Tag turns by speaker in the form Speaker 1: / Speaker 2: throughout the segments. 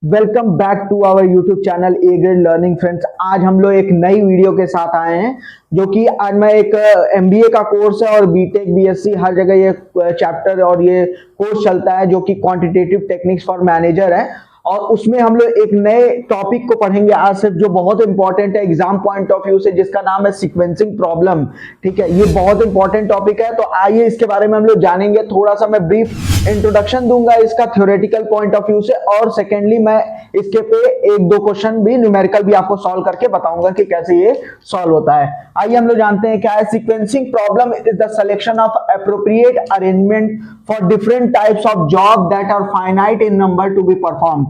Speaker 1: Welcome back to our YouTube channel A grade learning friends. आज हम लोग एक नई वीडियो के साथ आए हैं जो कि आज मैं एक एमबीए का कोर्स है और बीटेक बीएससी हर जगह ये चैप्टर और ये कोर्स चलता है जो कि क्वांटिटेटिव टेक्निक्स फॉर मैनेजर है। और उसमें हम लोग एक नए टॉपिक को पढ़ेंगे आज से जो बहुत इंपॉर्टेंट है एग्जाम पॉइंट ऑफ व्यू से, जिसका नाम है सीक्वेंसिंग प्रॉब्लम। ठीक है, ये बहुत इंपॉर्टेंट टॉपिक है, तो आइए इसके बारे में हम लोग जानेंगे। थोड़ा सा मैं ब्रीफ इंट्रोडक्शन दूंगा इसका थ्योरेटिकल पॉइंट ऑफ व्यू से, और सेकेंडली मैं इसके पे एक दो क्वेश्चन भी न्यूमेरिकल भी आपको सॉल्व करके बताऊंगा कि कैसे ये सॉल्व होता है। आइए हम लोग जानते हैं क्या है sequencing problem. Is the selection of appropriate arrangement for different types of job that are finite in number to be perform.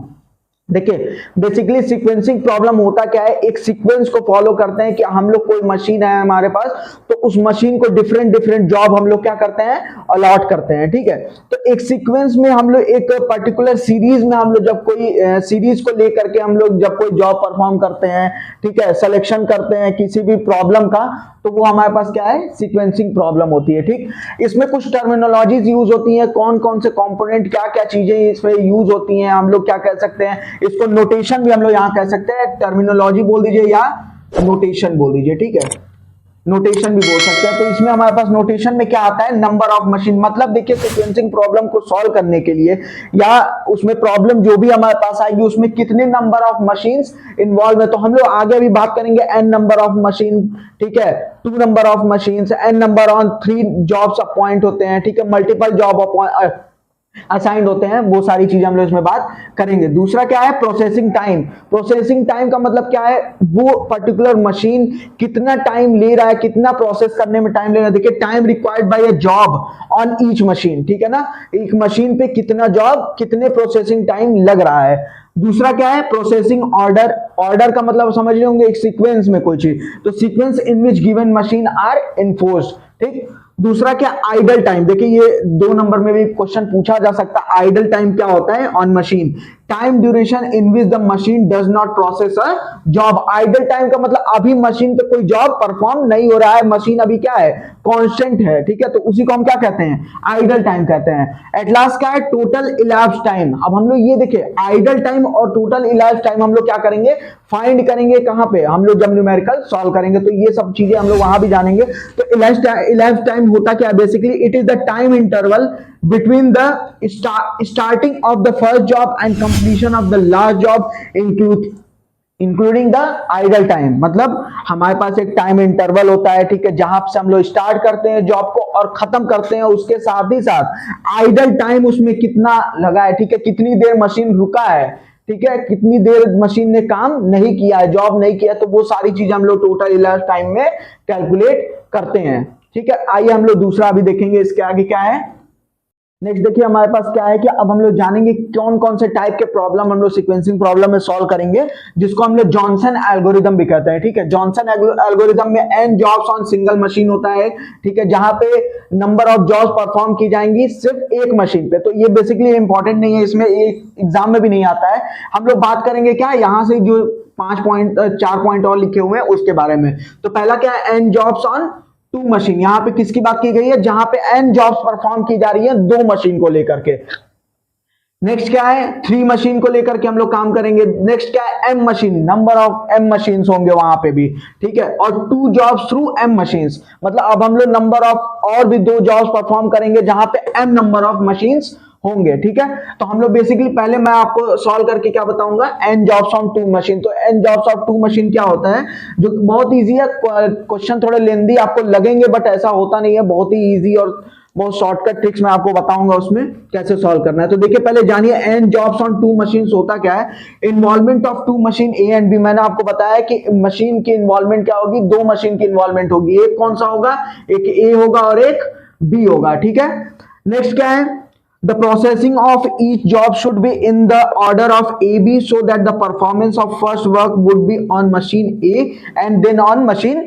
Speaker 1: देखिए, बेसिकली सीक्वेंसिंग प्रॉब्लम होता क्या है, एक सीक्वेंस को फॉलो करते हैं कि हम लोग कोई मशीन है हमारे पास, तो उस मशीन को डिफरेंट डिफरेंट जॉब हम लोग क्या करते हैं, अलॉट करते हैं। ठीक है, तो एक सीक्वेंस में हम लोग एक पर्टिकुलर सीरीज में हम लोग जब कोई सीरीज को लेकर के हम लोग जब कोई जॉब परफॉर्म करते हैं, ठीक है, सिलेक्शन करते हैं किसी भी प्रॉब्लम का, तो वो हमारे पास क्या है, सीक्वेंसिंग प्रॉब्लम होती है। ठीक, इसमें कुछ टर्मिनोलॉजीज यूज होती हैं, कौन कौन से कंपोनेंट क्या क्या चीजें इसमें यूज होती हैं, हम लोग क्या कह सकते हैं इसको, नोटेशन भी हम लोग यहां कह सकते हैं, टर्मिनोलॉजी बोल दीजिए या नोटेशन बोल दीजिए। ठीक है, नोटेशन भी बोल सकते हैं। तो इसमें हमारे पास नोटेशन में क्या आता है, नंबर ऑफ मशीन। मतलब देखिए, सीक्वेंसिंग प्रॉब्लम को सॉल्व करने के लिए या उसमें प्रॉब्लम जो भी हमारे पास आएगी उसमें कितने नंबर ऑफ मशीन्स इन्वॉल्व है, तो हम लोग आगे भी बात करेंगे एन नंबर ऑफ मशीन, ठीक है, 2 number of machines, N number on 3 jobs appoint होते हैं, ठीक है, मल्टीपल जॉब अपॉइंट असाइंड होते हैं, वो सारी चीजें हम लोग इसमें बात करेंगे। दूसरा क्या है, प्रोसेसिंग टाइम। प्रोसेसिंग टाइम का मतलब क्या है, वो पर्टिकुलर मशीन कितना टाइम ले रहा है, कितना प्रोसेस करने में टाइम ले रहा है। देखिए, time required by a job on each machine, ठीक है ना, एक मशीन पे कितना जॉब, कितने प्रोसेसिंग टाइम लग रहा है। दूसरा क्या है, प्रोसेसिंग ऑर्डर। ऑर्डर का मतलब समझ रहे होंगे, एक सीक्वेंस में कोई चीज, तो sequence in which given machine are enforced. ठीक, दूसरा क्या, आइडल टाइम। देखिए, ये 2 नंबर में भी क्वेश्चन पूछा जा सकता है, आइडल टाइम क्या होता है on machine, time duration in which the machine does not process a job. Idle time का मतलब अभी मशीन पे कोई जॉब परफॉर्म नहीं हो रहा है, मशीन अभी क्या है, कांस्टेंट है। ठीक है, तो उसी को हम क्या कहते हैं, आइडल टाइम कहते हैं। एट लास्ट क्या है, टोटल इलैप्स्ड टाइम। अब हम लोग ये देखिए, आइडल टाइम और टोटल इलैप्स्ड टाइम हम लोग क्या करेंगे, फाइंड करेंगे कहां पे, हम लोग जब न्यूमेरिकल सॉल्व करेंगे, तो ये सब चीजें हम लोग वहां भी जानेंगे। तो इलैप्स्ड टाइम होता क्या है, basically it is the time interval between the starting of the first job and completion of the last job including the idle time। मतलब हमारे पास एक टाइम इंटरवल होता है, ठीक है, जहां से हम लोग स्टार्ट करते हैं जॉब को और खत्म करते हैं, उसके साथ ही साथ आइडल टाइम उसमें कितना लगा है, ठीक है, कितनी देर मशीन रुका है, ठीक है, कितनी देर मशीन ने काम नहीं किया है, जॉब नहीं किया, तो वो सारी चीजें हम लोग टोटल इलैप्स्ड टाइम में कैलकुलेट करते हैं। ठीक है, आइए हम लोग दूसरा अभी देखेंगे, इसके आगे क्या है। नेक्स्ट देखिए, हमारे पास क्या है कि अब हम लोग जानेंगे कौन कौन से टाइप के प्रॉब्लम हम लोग सीक्वेंसिंग प्रॉब्लम में सॉल्व करेंगे, जिसको हम लोग जॉनसन एल्गोरिदम भी कहते हैं। ठीक है, जॉनसन एल्गोरिदम में N jobs on single machine होता है, ठीक है, जहां पे नंबर ऑफ जॉब्स परफॉर्म की जाएंगी सिर्फ एक मशीन पे। तो ये बेसिकली इंपॉर्टेंट नहीं है, इसमें एक एग्जाम में भी नहीं आता है। हम लोग बात करेंगे क्या, यहां से जो 4 पॉइंट और लिखे हुए हैं उसके बारे में। तो पहला क्या है, एन जॉब्स ऑन 2 मशीन। यहां पे किसकी बात की गई है, जहां पे एन जॉब्स परफॉर्म की जा रही है 2 मशीन को लेकर के। नेक्स्ट क्या है, 3 मशीन को लेकर के हम लोग काम करेंगे। नेक्स्ट क्या है, M machine, number of M machine होंगे वहां पे भी, ठीक है, और 2 जॉब्स थ्रू एम मशीन। मतलब अब हम लोग नंबर ऑफ और भी 2 जॉब्स परफॉर्म करेंगे जहां पे एम नंबर ऑफ मशीन होंगे। ठीक है, तो हम लोग बेसिकली पहले मैं आपको सॉल्व करके क्या बताऊंगा, एन जॉब्स ऑन 2 मशीन। तो एन जॉब्स ऑफ 2 मशीन क्या होता है, जो बहुत इजी है, क्वेश्चन थोड़े लेंदी आपको लगेंगे बट ऐसा होता नहीं है, बहुत ही इजी और बहुत शॉर्टकट ट्रिक्स मैं आपको बताऊंगा उसमें कैसे सॉल्व करना है। तो देखिए, पहले जानिए एन जॉब्स ऑन 2 मशीन होता क्या है। Involvement of 2 machine A and B. मैंने आपको बताया कि मशीन की इन्वॉल्वमेंट क्या होगी, 2 मशीन की इन्वॉल्वमेंट होगी। एक कौन सा होगा, एक ए होगा और एक बी होगा। ठीक है, नेक्स्ट क्या है, the processing of each job should be in the order of AB so that the performance of first work would be on machine A and then on machine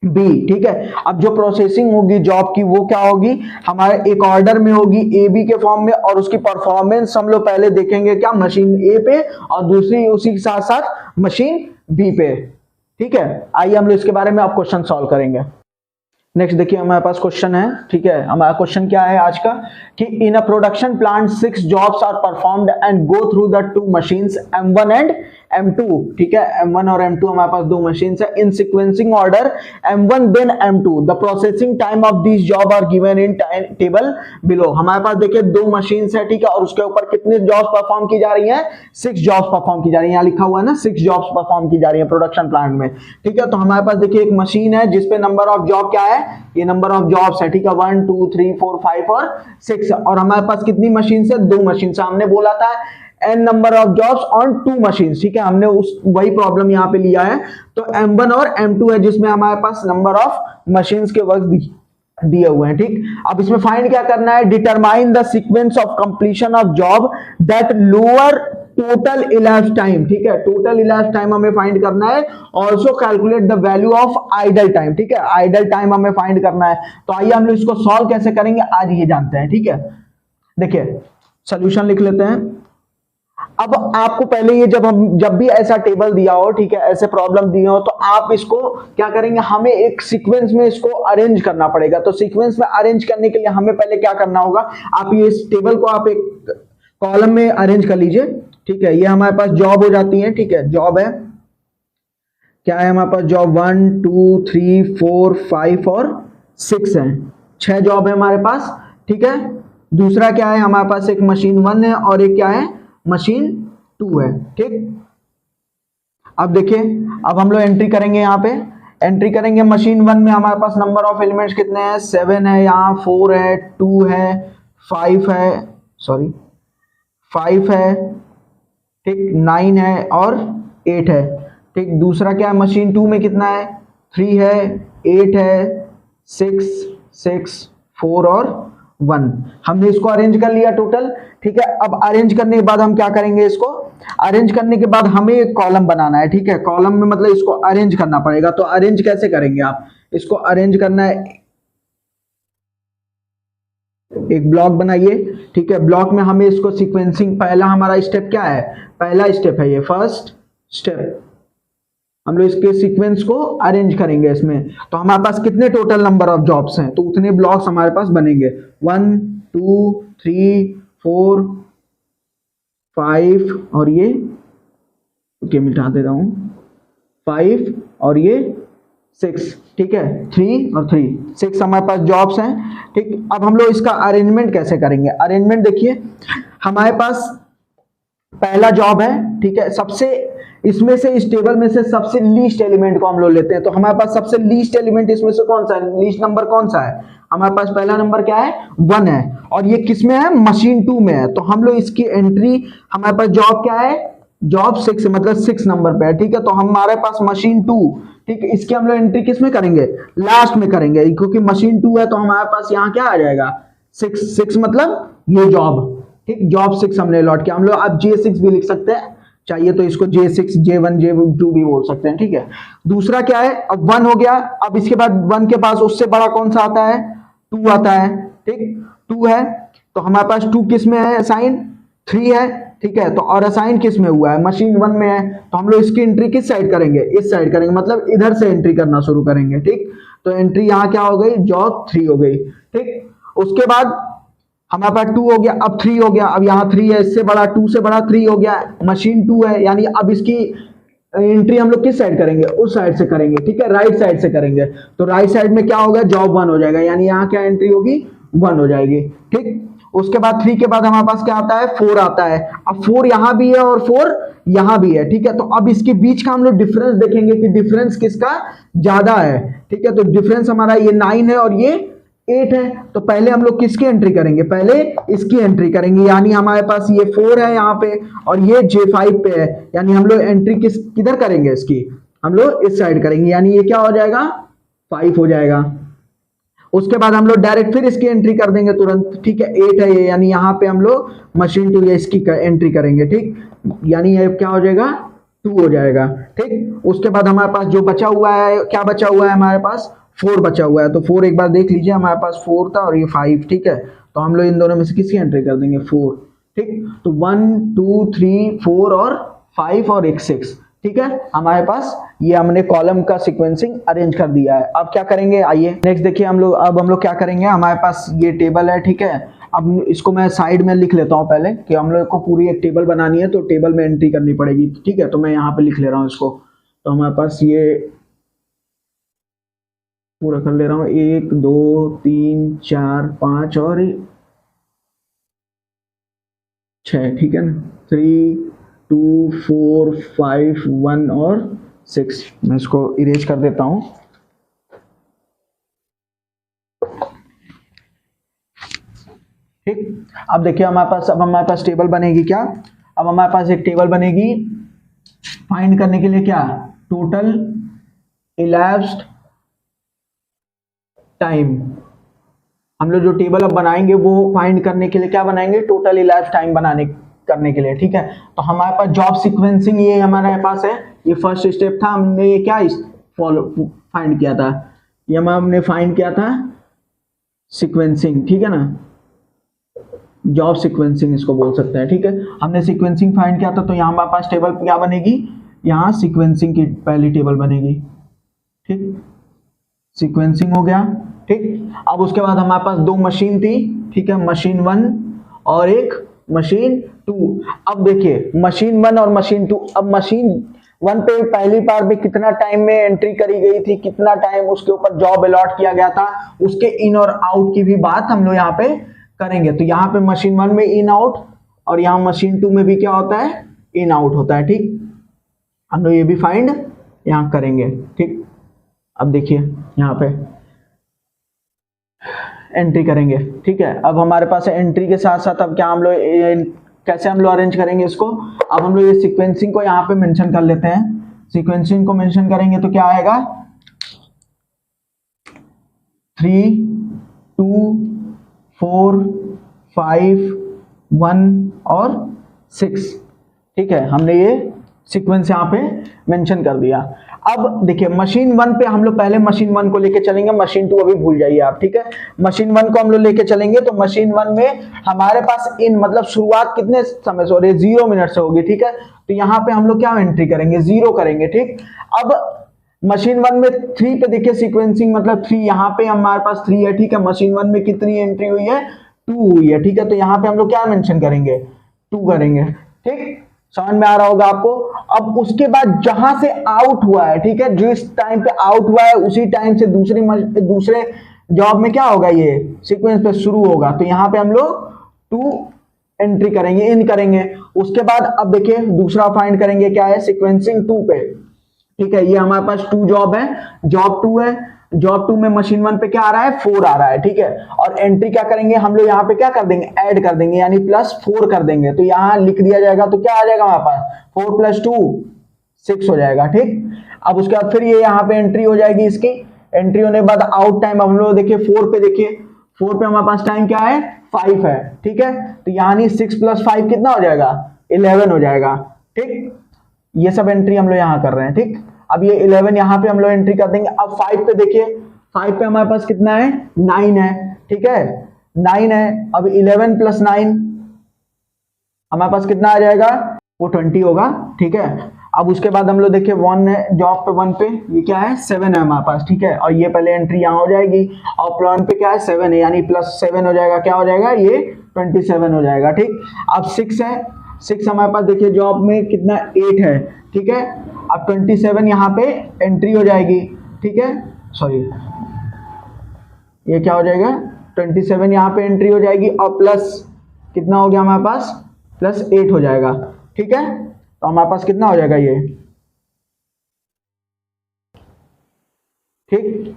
Speaker 1: B। ठीक है, अब जो processing होगी job की वो क्या होगी, हमारे एक ऑर्डर में होगी, ए बी के फॉर्म में, और उसकी परफॉर्मेंस हम लोग पहले देखेंगे क्या, मशीन ए पे, और दूसरी उसी के साथ साथ मशीन बी पे। ठीक है, आइए हम लोग इसके बारे में आप क्वेश्चन सॉल्व करेंगे। नेक्स्ट देखिए हमारे पास क्वेश्चन है, ठीक है। हमारा क्वेश्चन क्या है आज का कि in a production plant 6 jobs are performed and go through the 2 machines M1 and M2, ठीक है। M1 और M2 हमारे पास 2 मशीन्स है in sequencing order M1 then M2। The processing time of this job are given in table below. हमारे पास देखिए 2 machines है, ठीक है, और उसके ऊपर कितने जॉब्स परफॉर्म की जा रही हैं? 6 जॉब्स परफॉर्म की जा रही है। यहाँ लिखा हुआ है ना 6 जॉब्स परफॉर्म की जा रही है प्रोडक्शन प्लांट में, ठीक है। तो हमारे पास देखिए एक मशीन है जिसपे नंबर ऑफ जॉब क्या है? ये नंबर ऑफ जॉब्स है, ठीक है, 1 2 3 4 5 और 6। और हमारे पास कितनी मशीन है? 2 मशीन। हमने बोला था n number of jobs on 2 machine, ठीक है। हमने उस वही प्रॉब्लम यहाँ पे लिया है। तो M1 और M2 है जिसमें हमारे पास नंबर ऑफ मशीन्स के वर्क दिए हुए हैं, ठीक। अब इसमें फाइंड क्या करना है? Determine the sequence of completion of job that lower total elapsed time, ठीक है। टोटल इलैप्स्ड टाइम हमें फाइंड करना है। Also calculate the value of idle time, ठीक है। आइडल टाइम हमें फाइंड करना है। तो आइए हम लोग इसको सॉल्व कैसे करेंगे आज ये जानते हैं, ठीक है। देखिए सोल्यूशन लिख लेते हैं। अब आपको पहले ये जब भी ऐसा टेबल दिया हो, ठीक है, ऐसे प्रॉब्लम दिए हो, तो आप इसको क्या करेंगे? हमें एक सीक्वेंस में इसको अरेंज करना पड़ेगा। तो सीक्वेंस में अरेंज करने के लिए हमें पहले क्या करना होगा? आप ये इस टेबल को आप एक कॉलम में अरेंज कर लीजिए, ठीक है। ये हमारे पास जॉब हो जाती है, ठीक है। जॉब है, क्या है हमारे पास? जॉब 1 2 3 4 5 और 6 है। 6 जॉब है हमारे पास, ठीक है। दूसरा क्या है हमारे पास? एक मशीन 1 है और एक क्या है? मशीन 2 है, ठीक। अब देखिए, अब हम लोग एंट्री करेंगे। यहाँ पे एंट्री करेंगे। मशीन 1 में हमारे पास नंबर ऑफ एलिमेंट्स कितने हैं? 7 है, यहाँ 4 है, 2 है, 5 है, सॉरी 5 है, ठीक, 9 है और 8 है, ठीक। दूसरा क्या है? मशीन 2 में कितना है? 3 है, 8 है, 6 6 4 और 1। हमने इसको अरेंज कर लिया टोटल, ठीक है। अब अरेंज करने के बाद हम क्या करेंगे? इसको अरेंज करने के बाद हमें एक कॉलम बनाना है, ठीक है। कॉलम में मतलब इसको अरेंज करना पड़ेगा। तो अरेंज कैसे करेंगे आप? इसको अरेंज करना है, एक ब्लॉक बनाइए, ठीक है। ब्लॉक में हमें इसको सीक्वेंसिंग, पहला हमारा स्टेप क्या है? पहला स्टेप है ये फर्स्ट स्टेप। हम लोग इसके सीक्वेंस को अरेंज करेंगे इसमें। तो हमारे पास कितने टोटल नंबर ऑफ जॉब्स हैं? तो उतने ब्लॉक्स हमारे पास बनेंगे। 1 2 3 4 5 और ये ओके मिटा देता हूं, 5 और ये 6, ठीक है। 3 और 3 6 हमारे पास जॉब्स हैं, ठीक। अब हम लोग इसका अरेंजमेंट कैसे करेंगे? अरेंजमेंट देखिए, हमारे पास पहला जॉब है, ठीक है। सबसे इसमें से इस टेबल में से सबसे लीस्ट एलिमेंट को हम लोग लेते हैं। तो हमारे पास सबसे लीस्ट एलिमेंट इसमें से कौन सा है? लीस्ट नंबर कौन सा है? हमारे पास पहला नंबर क्या है? 1 है। और ये किस में है? मशीन 2 में है। तो हम लोग इसकी एंट्री, हमारे पास जॉब क्या है? जॉब 6 मतलब 6 नंबर पे है, ठीक है। तो हमारे पास मशीन 2, ठीक है, इसकी हम लोग एंट्री किस में करेंगे? लास्ट में करेंगे, क्योंकि मशीन 2 है। तो हमारे पास यहाँ क्या आ जाएगा? 6 मतलब ये जॉब, ठीक। जॉब 6 हमने लॉट किया। हम लोग अब J6 भी लिख सकते हैं, चाहिए तो इसको J6 J1 J2 भी बोल सकते हैं, ठीक है। दूसरा क्या है? अब 1 हो गया। अब इसके बाद 1 के पास उससे बड़ा कौन सा आता है? 2 आता है, ठीक। 2 है तो हमारे पास 2 किस में है असाइन? 3 है, ठीक है। तो और असाइन किस में हुआ है? मशीन 1 में है। तो हम लोग इसकी एंट्री किस साइड करेंगे? इस साइड करेंगे, मतलब इधर से एंट्री करना शुरू करेंगे, ठीक। तो एंट्री यहाँ क्या हो गई? जॉब 3 हो गई, ठीक। उसके बाद हमारे पास 2 हो गया, अब 3 हो गया। अब यहाँ 3 है, इससे बड़ा 2 से बड़ा 3 हो गया। मशीन 2 है, यानी अब इसकी एंट्री हम लोग किस साइड करेंगे? उस साइड से करेंगे, ठीक है, राइट साइड से करेंगे। तो राइट साइड में क्या होगा? जॉब 1 हो जाएगा, यानी यहाँ क्या एंट्री होगी? 1 हो जाएगी, ठीक। उसके बाद 3 के बाद हमारे पास क्या आता है? 4 आता है। अब 4 यहाँ भी है और 4 यहाँ भी है, ठीक है। तो अब इसके बीच का हम लोग डिफरेंस देखेंगे कि डिफरेंस किसका ज्यादा है, ठीक है। तो डिफरेंस हमारा ये 9 है और ये 8 है। तो पहले हम लोग किसकी एंट्री करेंगे? पहले इसकी एंट्री करेंगे, यानी हमारे पास ये 4 है यहाँ पे और ये J5 पे है, यानी हम लोग एंट्री किधर करेंगे? इसकी हम लोग इस साइड करेंगे, यानी ये क्या हो जाएगा? 5 हो जाएगा। उसके बाद हम लोग डायरेक्ट फिर इसकी एंट्री कर देंगे तुरंत, ठीक है। 8 है ये, यानी यहाँ पे हम लोग मशीन 2 या इसकी एंट्री करेंगे, ठीक। यानी ये क्या हो जाएगा? 2 हो जाएगा, ठीक। उसके बाद हमारे पास जो बचा हुआ है, क्या बचा हुआ है? हमारे पास 4 बचा हुआ है। तो 4 एक बार देख लीजिए, हमारे पास 4 था और ये 5, ठीक है। तो हम लोग इन दोनों में से किसकी एंट्री कर देंगे? 4, ठीक। तो 1 2 3 4 और 5 और एक 6, ठीक है। हमारे पास ये हमने कॉलम का सीक्वेंसिंग अरेंज कर दिया है। अब क्या करेंगे, आइए नेक्स्ट देखिए हम लोग क्या करेंगे। हमारे पास ये टेबल है, ठीक है। अब इसको मैं साइड में लिख लेता हूँ पहले कि हम लोग को पूरी एक टेबल बनानी है, तो टेबल में एंट्री करनी पड़ेगी, ठीक है। तो मैं यहाँ पे लिख ले रहा हूँ इसको। तो हमारे पास ये पूरा कर ले रहा हूँ, 1 2 3 4 5 और 6, ठीक है ना। 3 2 4 5 1 और 6। मैं इसको इरेज कर देता हूँ। ठीक, अब देखिए हमारे पास टेबल बनेगी क्या। अब हमारे पास एक टेबल बनेगी फाइंड करने के लिए, क्या, टोटल इलैप्स्ड टाइम। हम लोग जो टेबल अब बनाएंगे वो फाइंड करने के लिए क्या बनाएंगे, टोटल इलैप्स्ड टाइम करने के लिए, ठीक है। तो हमारे पास जॉब सीक्वेंसिंग ये हमारे पास है, ये फर्स्ट स्टेप था। हमने ये क्या फाइंड किया था, ये हमने फाइंड किया था सीक्वेंसिंग, ठीक है ना। जॉब सीक्वेंसिंग इसको बोल सकते हैं, ठीक है। हमने सीक्वेंसिंग फाइंड किया था, तो यहाँ हमारे पास टेबल क्या बनेगी, यहाँ सीक्वेंसिंग की पहली टेबल बनेगी, ठीक। सीक्वेंसिंग हो गया, ठीक। अब उसके बाद हमारे पास 2 मशीन थी, ठीक है, मशीन 1 और एक मशीन 2। अब देखिए मशीन 1 और मशीन 2, अब मशीन 1 पे पहली बार में कितना टाइम में एंट्री करी गई थी, कितना टाइम उसके ऊपर जॉब अलॉट किया गया था, उसके इन और आउट की भी बात हम लोग यहाँ पे करेंगे। तो यहाँ पे मशीन 1 में इन आउट और यहाँ मशीन 2 में भी क्या होता है, इन आउट होता है, ठीक। हम लोग ये भी फाइंड यहाँ करेंगे, ठीक। अब देखिए यहाँ पे एंट्री करेंगे, ठीक है। अब हमारे पास एंट्री के साथ साथ अब क्या हम लोग कैसे हम लोग अरेंज करेंगे इसको। अब हम लोग ये सीक्वेंसिंग को यहाँ पे मेंशन कर लेते हैं। सीक्वेंसिंग को मेंशन करेंगे तो क्या आएगा, 3 2 4 5 1 और 6, ठीक है। हमने ये सीक्वेंस यहाँ पे मेंशन कर दिया। अब देखिए मशीन 1 पे हम लोग पहले मशीन 1 को लेके चलेंगे, मशीन 2 अभी भूल जाइए आप, ठीक है। मशीन 1 को हम लोग लेके चलेंगे, तो मशीन 1 में हमारे पास इन मतलब शुरुआत कितने समय से हो रही है, 0 मिनट से होगी, ठीक है। तो यहाँ पे हम लोग क्या एंट्री करेंगे, 0 करेंगे, ठीक। अब मशीन 1 में 3 पे देखिए सीक्वेंसिंग मतलब 3, यहाँ पे हमारे पास 3 है, ठीक है। मशीन 1 में कितनी एंट्री हुई है, 2 हुई है, ठीक है। तो यहाँ पे हम लोग क्या मेंशन करेंगे, 2 करेंगे, ठीक। समझ में आ रहा होगा आपको। अब उसके बाद जहां से आउट हुआ है, ठीक है, जिस टाइम पे आउट हुआ है उसी टाइम से दूसरे जॉब में क्या होगा, ये सीक्वेंस पे शुरू होगा। तो यहाँ पे हम लोग 2 एंट्री करेंगे, इन करेंगे। उसके बाद अब देखिए दूसरा फाइंड करेंगे, क्या है, सीक्वेंसिंग 2 पे, ठीक है। ये हमारे पास 2 जॉब है, जॉब 2 है। जॉब 2 में मशीन 1 पे क्या आ रहा है, 4 आ रहा है, ठीक है। और एंट्री क्या करेंगे हम लोग, यहाँ पे क्या कर देंगे, ऐड कर देंगे, यानी +4 कर देंगे। तो यहाँ लिख दिया जाएगा, तो क्या आ जाएगा हमारे पास, 4 + 2 6 हो जाएगा, ठीक। अब उसके बाद फिर ये यहाँ पे एंट्री हो जाएगी इसकी। एंट्री होने के बाद आउट टाइम हम लोग देखिए 4 पे, देखिए 4 पे हमारे पास टाइम क्या है, 5 है, ठीक है। तो यानी 6 + 5 कितना हो जाएगा, 11 हो जाएगा, ठीक। ये सब एंट्री हम लोग यहाँ कर रहे हैं, ठीक। अब ये 11 यहाँ पे हम लोग एंट्री कर देंगे। अब 5 पे देखिए, 5 पे हमारे पास कितना है, 9 है, ठीक है, 9 है। अब 11 + 9 हमारे पास कितना आ जाएगा, वो 20 होगा, ठीक है। अब उसके बाद हम लोग देखिए 1 है, जॉब पे 1 पे ये क्या है, 7 है हमारे पास, ठीक है। और ये पहले एंट्री यहाँ हो जाएगी, और 1 पे क्या है, 7 है, यानी +7 हो जाएगा, क्या हो जाएगा, ये 27 हो जाएगा, ठीक। अब 6 है, 6 हमारे पास देखिए जॉब में कितना, 8 है, ठीक है। अब 27 यहाँ पे एंट्री हो जाएगी, ठीक है। सॉरी, ये क्या हो जाएगा, 27 यहाँ पे एंट्री हो जाएगी, और प्लस कितना हो गया हमारे पास, +8 हो जाएगा, ठीक है। तो हमारे पास कितना हो जाएगा ये, ठीक।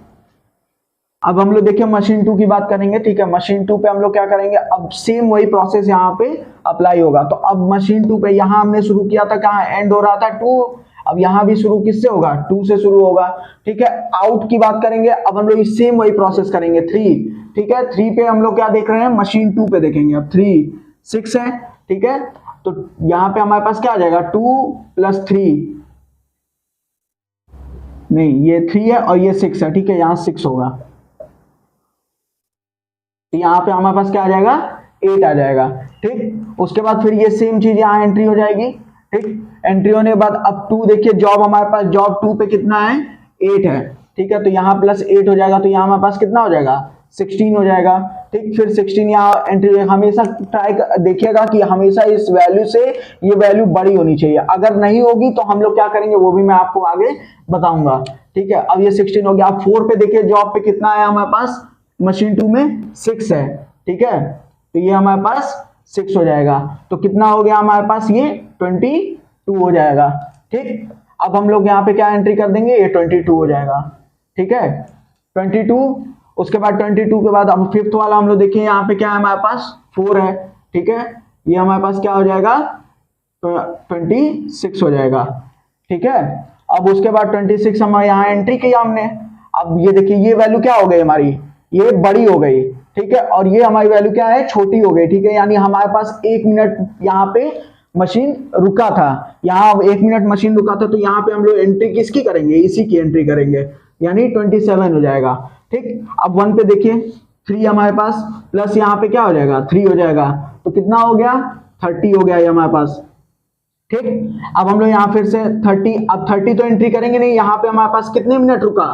Speaker 1: अब हम लोग देखिए मशीन 2 की बात करेंगे, ठीक है। मशीन 2 पे हम लोग क्या करेंगे, अब सेम वही प्रोसेस यहाँ पे अप्लाई होगा। तो अब मशीन 2 पे यहाँ हमने शुरू किया था, कहाँ एंड हो रहा था 2, अब यहाँ भी शुरू किससे होगा, 2 से शुरू होगा, ठीक है। आउट की बात करेंगे, अब हम लोग सेम वही प्रोसेस करेंगे, 3, ठीक है। 3 पे हम लोग क्या देख रहे हैं, मशीन 2 पे देखेंगे। अब 3 6 है, ठीक है। तो यहाँ पे हमारे पास क्या आ जाएगा, 2 + 3, नहीं ये 3 है और ये 6 है, ठीक है, यहाँ 6 होगा। तो यहाँ पे हमारे पास क्या आ जाएगा, 8 आ जाएगा, ठीक। उसके बाद फिर ये सेम चीज यहाँ एंट्री हो जाएगी, ठीक। एंट्री होने के बाद अब 2 देखिए, जॉब हमारे पास जॉब 2 पे कितना है, 8 है, ठीक है। तो यहाँ प्लस 8 हो जाएगा, तो यहाँ हमारे पास कितना हो जाएगा, 16 हो जाएगा, ठीक। फिर 16 यहाँ एंट्री, हमेशा ट्राई देखिएगा कि हमेशा इस वैल्यू से ये वैल्यू बड़ी होनी चाहिए, अगर नहीं होगी तो हम लोग क्या करेंगे वो भी मैं आपको आगे बताऊंगा, ठीक है। अब ये 16 हो गया। अब 4 पे देखिए, जॉब पे कितना है हमारे पास, मशीन 2 में 6 है, ठीक है। तो ये हमारे पास 6 हो जाएगा, तो कितना हो गया हमारे पास, ये 22 हो जाएगा, ठीक। अब हम लोग यहाँ पे क्या एंट्री कर देंगे, ये 22 हो जाएगा, ठीक है, 22। उसके बाद 22 के बाद अब फिफ्थ वाला हम लोग देखिए, यहाँ पे क्या है हमारे पास, 4 है, ठीक है। ये हमारे पास क्या हो जाएगा, 26 हो जाएगा, ठीक है। अब उसके बाद 26 हम यहाँ एंट्री किया हमने। अब ये देखिए, ये वैल्यू क्या हो गई हमारी, ये बड़ी हो गई, ठीक है, और ये हमारी वैल्यू क्या है, छोटी हो गई, ठीक है। यानी हमारे पास 1 मिनट यहाँ पे मशीन रुका था, यहाँ 1 मिनट मशीन रुका था, तो यहाँ पे हम लोग एंट्री किसकी करेंगे, इसी की एंट्री करेंगे, यानी 27 हो जाएगा, ठीक। अब 1 पे देखिए 3 हमारे पास, प्लस यहाँ पे क्या हो जाएगा, 3 हो जाएगा, तो कितना हो गया, 30 हो गया ये हमारे पास, ठीक। अब हम लोग यहाँ फिर से 30, अब 30 तो एंट्री करेंगे नहीं, यहाँ पे हमारे पास कितने मिनट रुका,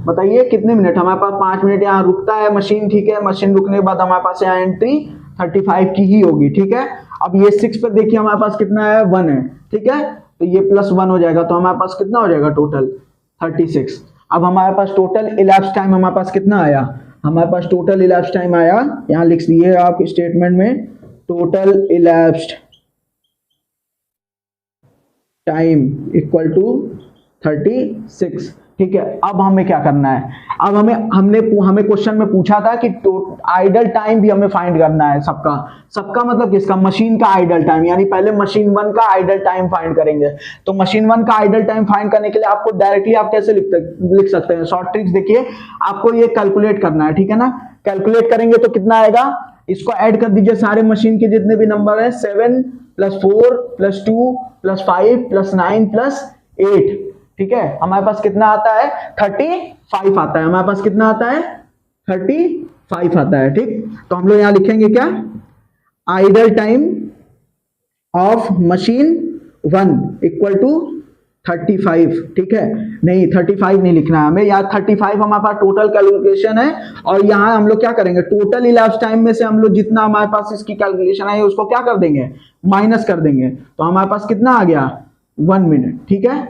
Speaker 1: बताइए कितने मिनट, हमारे पास 5 मिनट यहाँ रुकता है मशीन, ठीक है। मशीन रुकने के बाद हमारे पास यहाँ एंट्री 35 की ही होगी, ठीक है। अब ये 6 पर देखिए हमारे पास कितना है, 1 है, ठीक है। तो ये +1 हो जाएगा, तो हमारे पास कितना हो जाएगा टोटल, 36। अब हमारे पास टोटल इलैप्स टाइम हमारे पास कितना आया, हमारे पास टोटल इलैप्स टाइम आया, यहाँ लिख दिए आप स्टेटमेंट में, total elapsed time equal to 36, ठीक है। अब हमें क्या करना है, अब हमें क्वेश्चन में पूछा था कि आइडल टाइम भी हमें फाइंड करना है, सबका मतलब किसका, मशीन का आइडल टाइम, यानी पहले मशीन 1 का आइडल टाइम फाइंड करेंगे। तो मशीन 1 का आइडल टाइम फाइंड करने के लिए आपको डायरेक्टली आप कैसे लिख सकते हैं, शॉर्ट ट्रिक्स देखिए, आपको ये कैलकुलेट करना है, ठीक है ना। कैलकुलेट करेंगे तो कितना आएगा, इसको ऐड कर दीजिए, सारे मशीन के जितने भी नंबर है, 7 + 4 + 2 + 5 + 9 + 8, ठीक है। हमारे पास कितना आता है, 35 आता है, हमारे पास कितना आता है, 35 आता है, ठीक। तो हम लोग यहां लिखेंगे क्या, idle time of machine 1 equal to 35, ठीक है। नहीं 35 नहीं लिखना है हमें, यहाँ 35 हमारे पास टोटल कैलकुलेशन है, और यहाँ हम लोग क्या करेंगे, टोटल इलैप्स टाइम में से हम लोग जितना हमारे पास इसकी कैलकुलेशन है उसको क्या कर देंगे, माइनस कर देंगे, तो हमारे पास कितना आ गया, 1 मिनट, ठीक है,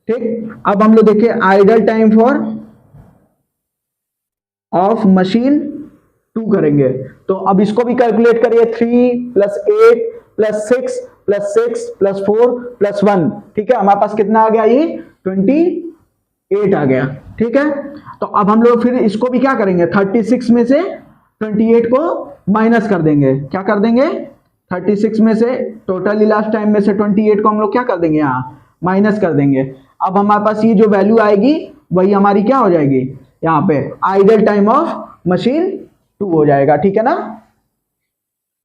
Speaker 1: ठीक। अब हम लोग देखिए idle time for of machine 2 करेंगे, तो अब इसको भी कैलकुलेट करिए, 3 + 8 + 6 + 6 + 4 + 1, ठीक है। हमारे पास कितना आ गया, ये 28 आ गया, ठीक है। तो अब हम लोग फिर इसको भी क्या करेंगे, 36 में से 28 को माइनस कर देंगे, क्या कर देंगे, 36 में से टोटल इलैप्स टाइम में से 28 को हम लोग क्या कर देंगे, यहाँ माइनस कर देंगे। अब हमारे पास ये जो वैल्यू आएगी वही हमारी क्या हो जाएगी, यहाँ पे आइडल टाइम ऑफ मशीन 2 हो जाएगा, ठीक है ना।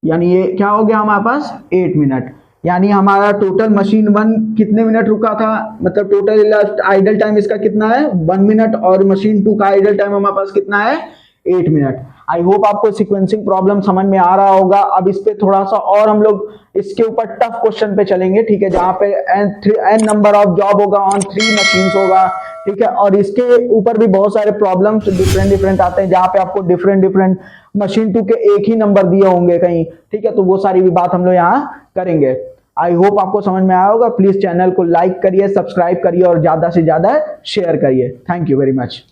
Speaker 1: यानी ये क्या हो गया हमारे पास, 8 मिनट, यानी हमारा टोटल मशीन 1 कितने मिनट रुका था, मतलब टोटल आइडल टाइम इसका कितना है, 1 मिनट, और मशीन 2 का आइडल टाइम हमारे पास कितना है, 8 मिनट। आई होप आपको सीक्वेंसिंग प्रॉब्लम समझ में आ रहा होगा। अब इस पे थोड़ा सा और हम लोग इसके ऊपर टफ क्वेश्चन पे चलेंगे, ठीक है, जहां पे n नंबर ऑफ जॉब होगा ऑन 3 मशीन्स होगा, ठीक है। और इसके ऊपर भी बहुत सारे प्रॉब्लम्स डिफरेंट आते हैं, जहां पे आपको डिफरेंट मशीन 2 के एक ही नंबर दिए होंगे कहीं, ठीक है। तो वो सारी भी बात हम लोग यहाँ करेंगे। आई होप आपको समझ में आया होगा। प्लीज चैनल को लाइक करिए, सब्सक्राइब करिए और ज्यादा से ज्यादा शेयर करिए। Thank you very much.